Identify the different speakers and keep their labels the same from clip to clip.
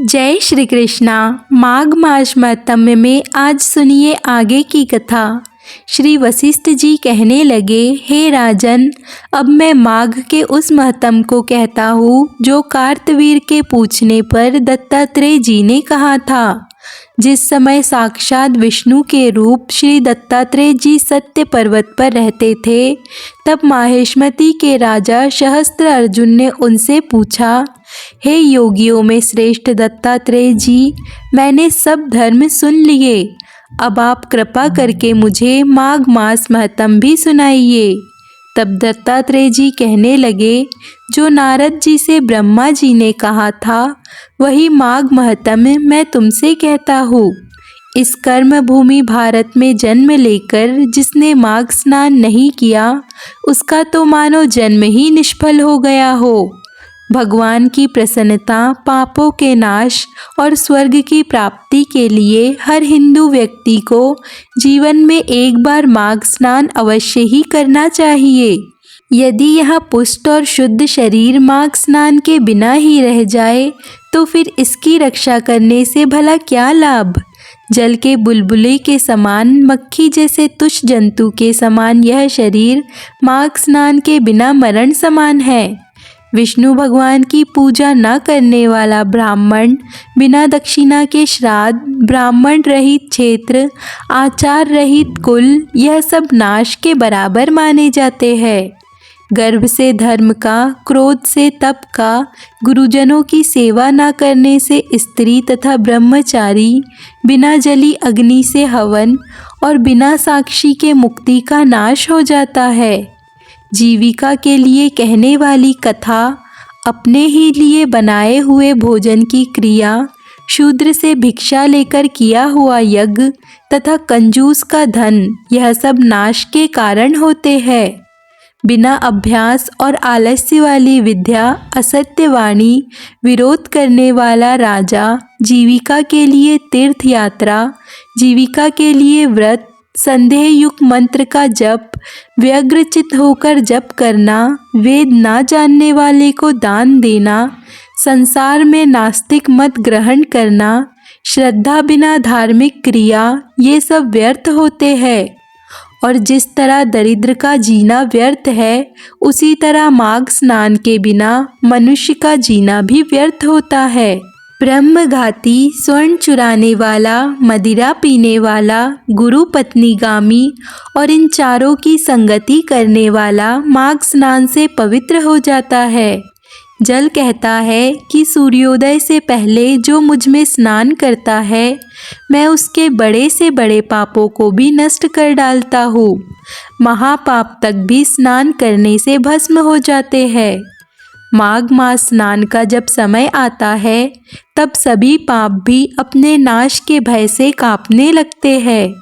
Speaker 1: जय श्री कृष्णा। माघ मास महात्म्य में आज सुनिए आगे की कथा। श्री वशिष्ठ जी कहने लगे, हे राजन, अब मैं माघ के उस महत्म को कहता हूँ जो कार्तवीर के पूछने पर दत्तात्रेय जी ने कहा था। जिस समय साक्षात विष्णु के रूप श्री दत्तात्रेय जी सत्य पर्वत पर रहते थे, तब माहेश्मती के राजा सहस्त्र अर्जुन ने उनसे पूछा, हे योगियों में श्रेष्ठ दत्तात्रेय जी, मैंने सब धर्म सुन लिए, अब आप कृपा करके मुझे माघ मास महत्म भी सुनाइए। तब दत्तात्रेय जी कहने लगे, जो नारद जी से ब्रह्मा जी ने कहा था वही माघ महत्म मैं तुमसे कहता हूँ। इस कर्म भूमि भारत में जन्म लेकर जिसने माघ स्नान नहीं किया, उसका तो मानो जन्म ही निष्फल हो गया हो। भगवान की प्रसन्नता, पापों के नाश और स्वर्ग की प्राप्ति के लिए हर हिंदू व्यक्ति को जीवन में एक बार माघ स्नान अवश्य ही करना चाहिए। यदि यह पुष्ट और शुद्ध शरीर माघ स्नान के बिना ही रह जाए तो फिर इसकी रक्षा करने से भला क्या लाभ। जल के बुलबुले के समान, मक्खी जैसे तुच्छ जंतु के समान यह शरीर माघ स्नान के बिना मरण समान है। विष्णु भगवान की पूजा न करने वाला ब्राह्मण, बिना दक्षिणा के श्राद्ध, ब्राह्मण रहित क्षेत्र, आचार रहित कुल, यह सब नाश के बराबर माने जाते हैं। गर्भ से धर्म का, क्रोध से तप का, गुरुजनों की सेवा न करने से स्त्री तथा ब्रह्मचारी, बिना जली अग्नि से हवन और बिना साक्षी के मुक्ति का नाश हो जाता है। जीविका के लिए कहने वाली कथा, अपने ही लिए बनाए हुए भोजन की क्रिया, शूद्र से भिक्षा लेकर किया हुआ यज्ञ तथा कंजूस का धन, यह सब नाश के कारण होते हैं। बिना अभ्यास और आलस्य वाली विद्या, असत्य वाणी, विरोध करने वाला राजा, जीविका के लिए तीर्थ यात्रा, जीविका के लिए व्रत, संदेह युक्त मंत्र का जप, व्यग्रचित होकर जप करना, वेद ना जानने वाले को दान देना, संसार में नास्तिक मत ग्रहण करना, श्रद्धा बिना धार्मिक क्रिया, ये सब व्यर्थ होते हैं। और जिस तरह दरिद्र का जीना व्यर्थ है, उसी तरह माघ स्नान के बिना मनुष्य का जीना भी व्यर्थ होता है। ब्रह्मघाती, स्वर्ण चुराने वाला, मदिरा पीने वाला, गुरु पत्नीगामी और इन चारों की संगति करने वाला माघ स्नान से पवित्र हो जाता है। जल कहता है कि सूर्योदय से पहले जो मुझ में स्नान करता है, मैं उसके बड़े से बड़े पापों को भी नष्ट कर डालता हूँ। महापाप तक भी स्नान करने से भस्म हो जाते हैं। माघ मास स्नान का जब समय आता है, तब सभी पाप भी अपने नाश के भय से कांपने लगते हैं।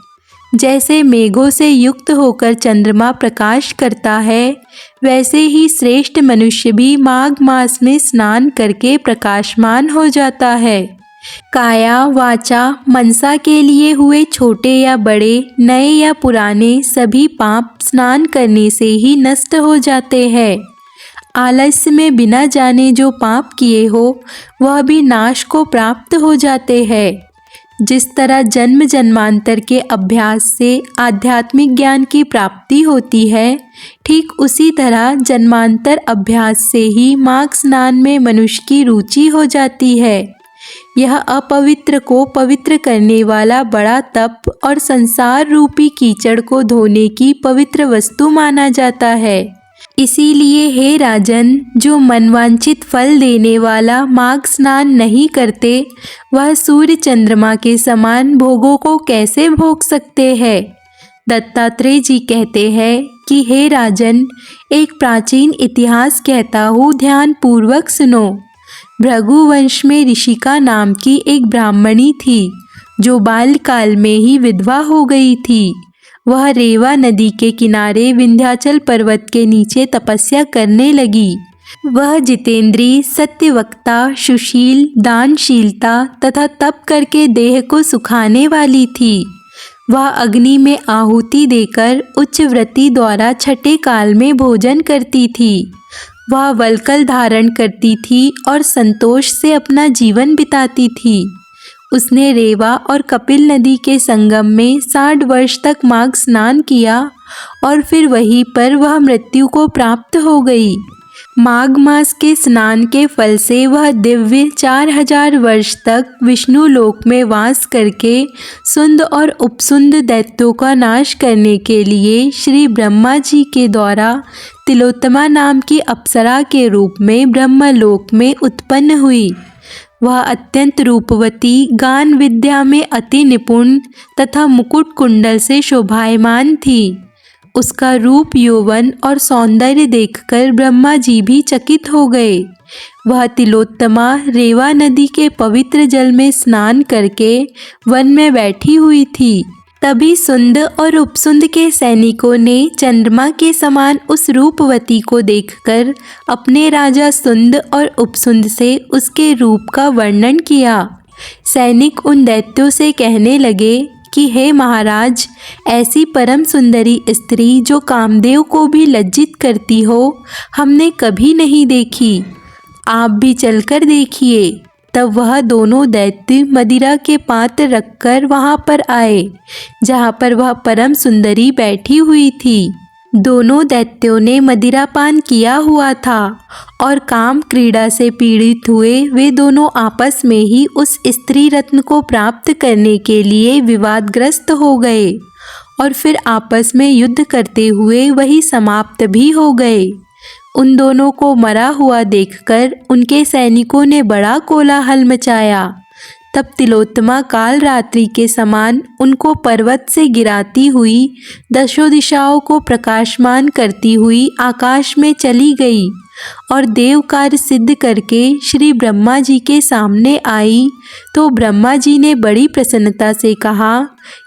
Speaker 1: जैसे मेघों से युक्त होकर चंद्रमा प्रकाश करता है, वैसे ही श्रेष्ठ मनुष्य भी माघ मास में स्नान करके प्रकाशमान हो जाता है। काया, वाचा, मनसा के लिए हुए छोटे या बड़े, नए या पुराने, सभी पाप स्नान करने से ही नष्ट हो जाते हैं। आलस्य में बिना जाने जो पाप किए हो, वह भी नाश को प्राप्त हो जाते हैं। जिस तरह जन्म जन्मांतर के अभ्यास से आध्यात्मिक ज्ञान की प्राप्ति होती है, ठीक उसी तरह जन्मांतर अभ्यास से ही माघ स्नान में मनुष्य की रुचि हो जाती है। यह अपवित्र को पवित्र करने वाला बड़ा तप और संसार रूपी कीचड़ को धोने की पवित्र वस्तु माना जाता है। इसीलिए हे राजन, जो मनवांछित फल देने वाला माघ स्नान नहीं करते, वह सूर्य चंद्रमा के समान भोगों को कैसे भोग सकते हैं। दत्तात्रेय जी कहते हैं कि हे राजन, एक प्राचीन इतिहास कहता हूँ, ध्यान पूर्वक सुनो। भृगुवंश में ऋषिका नाम की एक ब्राह्मणी थी, जो बाल्यकाल में ही विधवा हो गई थी। वह रेवा नदी के किनारे विंध्याचल पर्वत के नीचे तपस्या करने लगी। वह जितेंद्रीय, सत्यवक्ता, सुशील, दानशीलता तथा तप करके देह को सुखाने वाली थी। वह अग्नि में आहुति देकर उच्च व्रति द्वारा छठे काल में भोजन करती थी। वह वल्कल धारण करती थी और संतोष से अपना जीवन बिताती थी। उसने रेवा और कपिल नदी के संगम में 60 वर्ष तक माघ स्नान किया और फिर वहीं पर वह मृत्यु को प्राप्त हो गई। माघ मास के स्नान के फल से वह दिव्य 4000 वर्ष तक विष्णु लोक में वास करके सुंद और उपसुंद दैत्यों का नाश करने के लिए श्री ब्रह्मा जी के द्वारा तिलोत्तमा नाम की अप्सरा के रूप में ब्रह्मलोक में उत्पन्न हुई। वह अत्यंत रूपवती, गान विद्या में अति निपुण तथा मुकुट कुंडल से शोभायमान थी। उसका रूप, यौवन और सौंदर्य देखकर ब्रह्मा जी भी चकित हो गए। वह तिलोत्तमा रेवा नदी के पवित्र जल में स्नान करके वन में बैठी हुई थी। तभी सुंद और उपसुंद के सैनिकों ने चंद्रमा के समान उस रूपवती को देखकर अपने राजा सुंद और उपसुंद से उसके रूप का वर्णन किया। सैनिक उन दैत्यों से कहने लगे कि हे महाराज, ऐसी परम सुंदरी स्त्री जो कामदेव को भी लज्जित करती हो, हमने कभी नहीं देखी। आप भी चलकर देखिए। तब वह दोनों दैत्य मदिरा के पात्र रखकर वहां पर आए, जहां पर वह परम सुंदरी बैठी हुई थी। दोनों दैत्यों ने मदिरापान किया हुआ था और काम क्रीड़ा से पीड़ित हुए वे दोनों आपस में ही उस स्त्री रत्न को प्राप्त करने के लिए विवादग्रस्त हो गए और फिर आपस में युद्ध करते हुए वही समाप्त भी हो गए। उन दोनों को मरा हुआ देखकर उनके सैनिकों ने बड़ा कोलाहल मचाया। तब तिलोत्तमा काल रात्रि के समान उनको पर्वत से गिराती हुई दशों दिशाओं को प्रकाशमान करती हुई आकाश में चली गई और देव कार्य सिद्ध करके श्री ब्रह्मा जी के सामने आई। तो ब्रह्मा जी ने बड़ी प्रसन्नता से कहा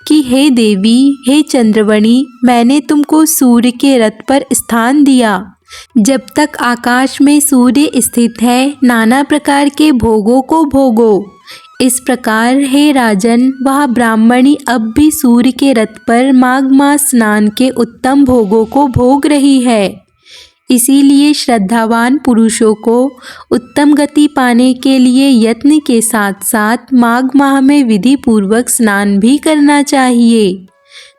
Speaker 1: कि हे देवी, हे चंद्रवणी, मैंने तुमको सूर्य के रथ पर स्थान दिया। जब तक आकाश में सूर्य स्थित है, नाना प्रकार के भोगों को भोगो। इस प्रकार हे राजन, वह ब्राह्मणी अब भी सूर्य के रथ पर माघ मास स्नान के उत्तम भोगों को भोग रही है। इसीलिए श्रद्धावान पुरुषों को उत्तम गति पाने के लिए यत्न के साथ साथ माघ माह में विधि पूर्वक स्नान भी करना चाहिए।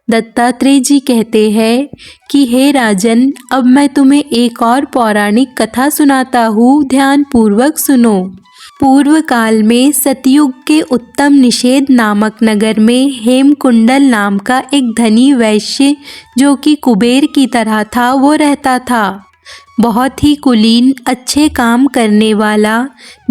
Speaker 1: दत्तात्रेय जी कहते हैं कि हे राजन, अब मैं तुम्हें एक और पौराणिक कथा सुनाता हूँ, ध्यान पूर्वक सुनो। पूर्व काल में सतयुग के उत्तम निषेध नामक नगर में हेमकुंडल नाम का एक धनी वैश्य, जो कि कुबेर की तरह था, वो रहता था। बहुत ही कुलीन, अच्छे काम करने वाला,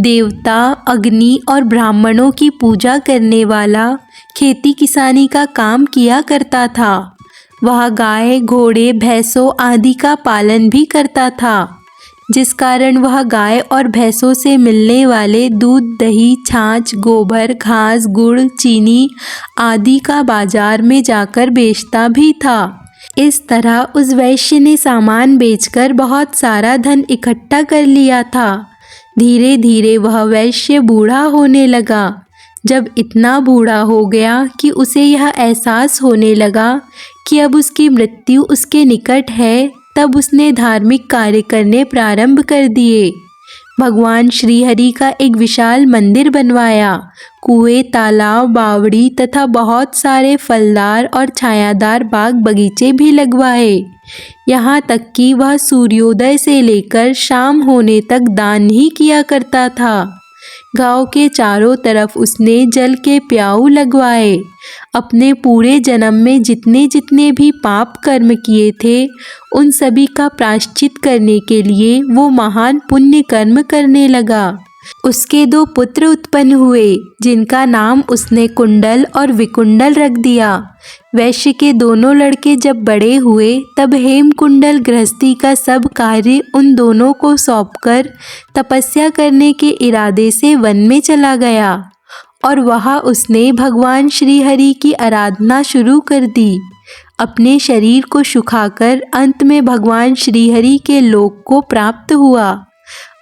Speaker 1: देवता, अग्नि और ब्राह्मणों की पूजा करने वाला, खेती किसानी का काम किया करता था। वह गाय, घोड़े, भैंसों आदि का पालन भी करता था, जिस कारण वह गाय और भैंसों से मिलने वाले दूध, दही, छाछ, गोबर, घास, गुड़, चीनी आदि का बाजार में जाकर बेचता भी था। इस तरह उस वैश्य ने सामान बेचकर बहुत सारा धन इकट्ठा कर लिया था। धीरे धीरे वह वैश्य बूढ़ा होने लगा। जब इतना बूढ़ा हो गया कि उसे यह एहसास होने लगा कि अब उसकी मृत्यु उसके निकट है, तब उसने धार्मिक कार्य करने प्रारंभ कर दिए। भगवान श्रीहरि का एक विशाल मंदिर बनवाया। कुएं, तालाब, बावड़ी तथा बहुत सारे फलदार और छायादार बाग बगीचे भी लगवाए। यहाँ तक कि वह सूर्योदय से लेकर शाम होने तक दान ही किया करता था। गांव के चारों तरफ उसने जल के प्याऊ लगवाए। अपने पूरे जन्म में जितने जितने भी पाप कर्म किए थे, उन सभी का प्रायश्चित करने के लिए वो महान पुण्य कर्म करने लगा। उसके 2 पुत्र उत्पन्न हुए, जिनका नाम उसने कुंडल और विकुंडल रख दिया। वैश्य के दोनों लड़के जब बड़े हुए, तब हेमकुंडल गृहस्थी का सब कार्य उन दोनों को सौंपकर तपस्या करने के इरादे से वन में चला गया और वहाँ उसने भगवान श्रीहरि की आराधना शुरू कर दी। अपने शरीर को सुखाकर अंत में भगवान श्रीहरि के लोक को प्राप्त हुआ।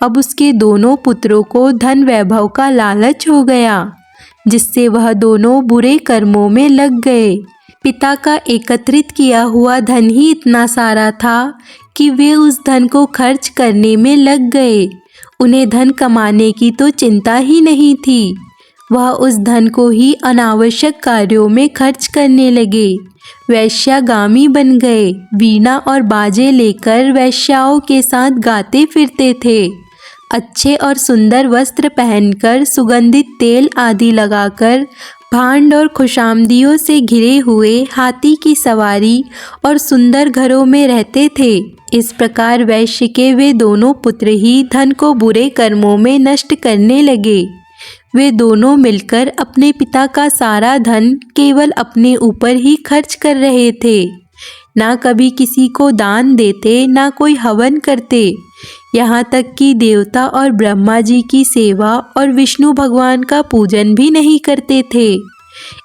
Speaker 1: अब उसके दोनों पुत्रों को धन वैभव का लालच हो गया, जिससे वह दोनों बुरे कर्मों में लग गए। पिता का एकत्रित किया हुआ धन ही इतना सारा था कि वे उस धन को खर्च करने में लग गए। उन्हें धन कमाने की तो चिंता ही नहीं थी। वह उस धन को ही अनावश्यक कार्यों में खर्च करने लगे। वैश्यागामी बन गए। वीणा और बाजे लेकर वैश्याओं के साथ गाते फिरते थे। अच्छे और सुंदर वस्त्र पहनकर, सुगंधित तेल आदि लगाकर, भांड और खुशामदियों से घिरे हुए हाथी की सवारी और सुंदर घरों में रहते थे। इस प्रकार वैश्य के वे दोनों पुत्र ही धन को बुरे कर्मों में नष्ट करने लगे। वे दोनों मिलकर अपने पिता का सारा धन केवल अपने ऊपर ही खर्च कर रहे थे। ना कभी किसी को दान देते, ना कोई हवन करते। यहाँ तक कि देवता और ब्रह्मा जी की सेवा और विष्णु भगवान का पूजन भी नहीं करते थे।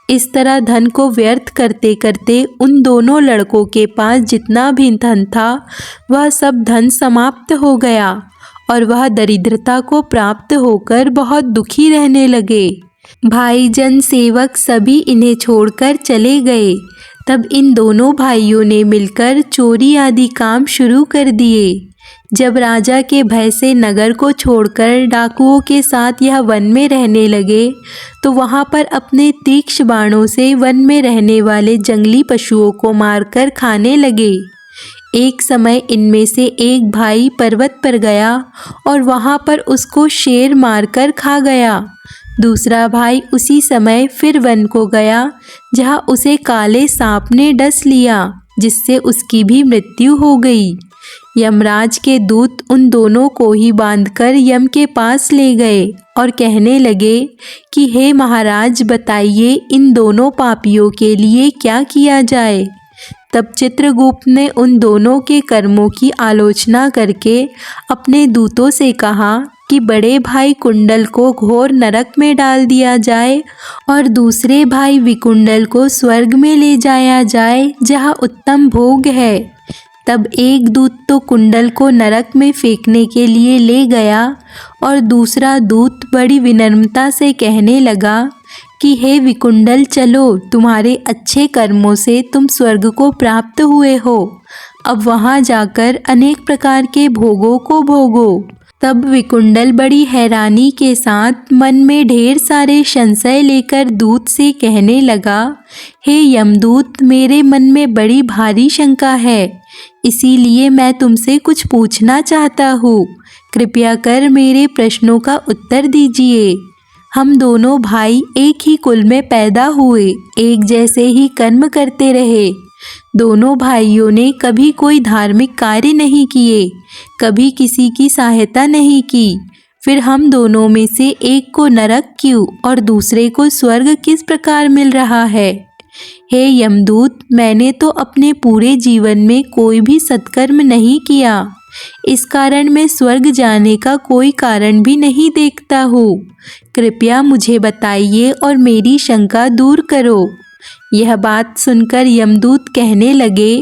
Speaker 1: इस तरह धन को व्यर्थ करते करते उन दोनों लड़कों के पास जितना भी धन था, वह सब धन समाप्त हो गया और वह दरिद्रता को प्राप्त होकर बहुत दुखी रहने लगे। भाईजन, सेवक सभी इन्हें छोड़कर चले गए। तब इन दोनों भाइयों ने मिलकर चोरी आदि काम शुरू कर दिए। जब राजा के भय से नगर को छोड़कर डाकुओं के साथ यह वन में रहने लगे, तो वहाँ पर अपने तीक्ष्ण बाणों से वन में रहने वाले जंगली पशुओं को मारकर खाने लगे। एक समय इनमें से एक भाई पर्वत पर गया और वहाँ पर उसको शेर मारकर खा गया। दूसरा भाई उसी समय फिर वन को गया, जहाँ उसे काले सांप ने डस लिया, जिससे उसकी भी मृत्यु हो गई। यमराज के दूत उन दोनों को ही बांधकर यम के पास ले गए और कहने लगे कि हे महाराज, बताइए इन दोनों पापियों के लिए क्या किया जाए। तब चित्रगुप्त ने उन दोनों के कर्मों की आलोचना करके अपने दूतों से कहा कि बड़े भाई कुंडल को घोर नरक में डाल दिया जाए और दूसरे भाई विकुंडल को स्वर्ग में ले जाया जाए, जहाँ उत्तम भोग है। तब एक दूत तो कुंडल को नरक में फेंकने के लिए ले गया और दूसरा दूत बड़ी विनम्रता से कहने लगा कि हे विकुंडल, चलो, तुम्हारे अच्छे कर्मों से तुम स्वर्ग को प्राप्त हुए हो। अब वहाँ जाकर अनेक प्रकार के भोगों को भोगो। तब विकुंडल बड़ी हैरानी के साथ मन में ढेर सारे संशय लेकर दूत से कहने लगा, हे यमदूत, मेरे मन में बड़ी भारी शंका है, इसीलिए मैं तुमसे कुछ पूछना चाहता हूँ। कृपया कर मेरे प्रश्नों का उत्तर दीजिए। हम दोनों भाई एक ही कुल में पैदा हुए, एक जैसे ही कर्म करते रहे। दोनों भाइयों ने कभी कोई धार्मिक कार्य नहीं किए, कभी किसी की सहायता नहीं की। फिर हम दोनों में से एक को नरक क्यों और दूसरे को स्वर्ग किस प्रकार मिल रहा है? हे यमदूत, मैंने तो अपने पूरे जीवन में कोई भी सत्कर्म नहीं किया। इस कारण मैं स्वर्ग जाने का कोई कारण भी नहीं देखता हूँ। कृपया मुझे बताइए और मेरी शंका दूर करो। यह बात सुनकर यमदूत कहने लगे,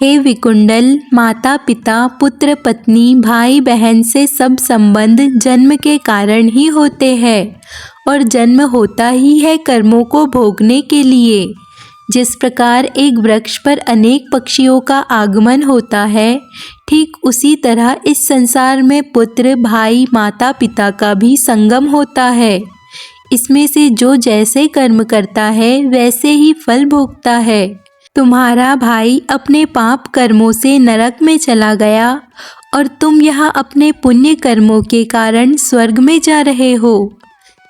Speaker 1: हे विकुंडल, माता पिता, पुत्र पत्नी, भाई बहन से सब संबंध जन्म के कारण ही होते हैं और जन्म होता ही है कर्मों को भोगने के लिए। जिस प्रकार एक वृक्ष पर अनेक पक्षियों का आगमन होता है, ठीक उसी तरह इस संसार में पुत्र, भाई, माता पिता का भी संगम होता है। इसमें से जो जैसे कर्म करता है वैसे ही फल भोगता है। तुम्हारा भाई अपने पाप कर्मों से नरक में चला गया और तुम यहाँ अपने पुण्य कर्मों के कारण स्वर्ग में जा रहे हो।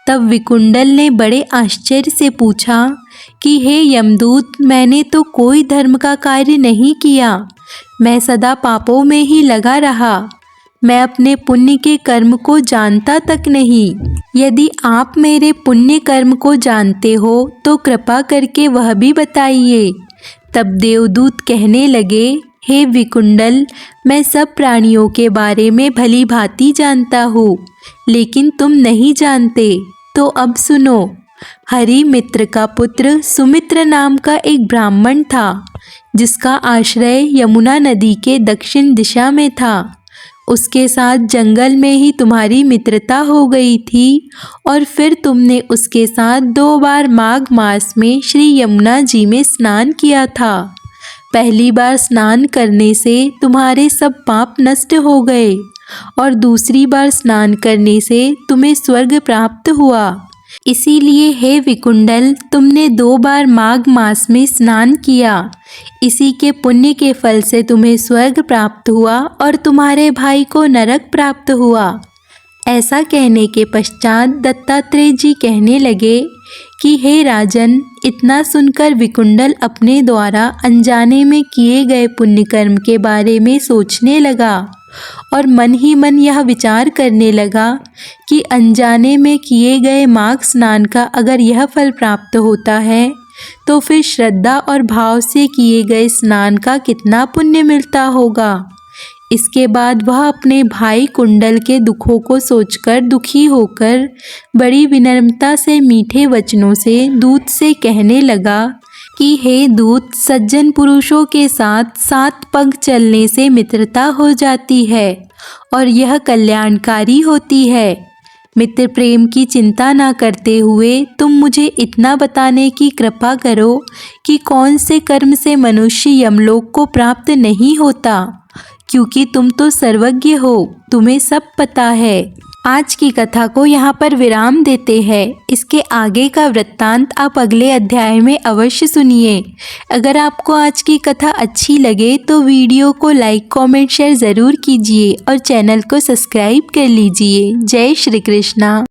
Speaker 1: तब विकुंडल ने बड़े आश्चर्य से पूछा कि हे यमदूत, मैंने तो कोई धर्म का कार्य नहीं किया, मैं सदा पापों में ही लगा रहा। मैं अपने पुण्य के कर्म को जानता तक नहीं। यदि आप मेरे पुण्य कर्म को जानते हो तो कृपा करके वह भी बताइए। तब देवदूत कहने लगे, हे विकुंडल, मैं सब प्राणियों के बारे में भली भांति जानता हूँ, लेकिन तुम नहीं जानते। तो अब सुनो। हरि मित्र का पुत्र सुमित्र नाम का एक ब्राह्मण था, जिसका आश्रय यमुना नदी के दक्षिण दिशा में था। उसके साथ जंगल में ही तुम्हारी मित्रता हो गई थी और फिर तुमने उसके साथ 2 बार माघ मास में श्री यमुना जी में स्नान किया था। पहली बार स्नान करने से तुम्हारे सब पाप नष्ट हो गए और दूसरी बार स्नान करने से तुम्हें स्वर्ग प्राप्त हुआ। इसीलिए हे विकुंडल, तुमने 2 बार माघ मास में स्नान किया। इसी के पुण्य के फल से तुम्हें स्वर्ग प्राप्त हुआ और तुम्हारे भाई को नरक प्राप्त हुआ। ऐसा कहने के पश्चात दत्तात्रेय जी कहने लगे कि हे राजन, इतना सुनकर विकुंडल अपने द्वारा अनजाने में किए गए पुण्य कर्म के बारे में सोचने लगा और मन ही मन यह विचार करने लगा कि अनजाने में किए गए माघ स्नान का अगर यह फल प्राप्त होता है तो फिर श्रद्धा और भाव से किए गए स्नान का कितना पुण्य मिलता होगा। इसके बाद वह अपने भाई कुंडल के दुखों को सोचकर दुखी होकर बड़ी विनम्रता से मीठे वचनों से दूत से कहने लगा कि हे दूत, सज्जन पुरुषों के साथ 7 पग चलने से मित्रता हो जाती है और यह कल्याणकारी होती है। मित्र प्रेम की चिंता ना करते हुए तुम मुझे इतना बताने की कृपा करो कि कौन से कर्म से मनुष्य यमलोक को प्राप्त नहीं होता, क्योंकि तुम तो सर्वज्ञ हो, तुम्हें सब पता है। आज की कथा को यहाँ पर विराम देते हैं। इसके आगे का वृत्तांत आप अगले अध्याय में अवश्य सुनिए। अगर आपको आज की कथा अच्छी लगे तो वीडियो को लाइक, कमेंट, शेयर ज़रूर कीजिए और चैनल को सब्सक्राइब कर लीजिए। जय श्री कृष्णा।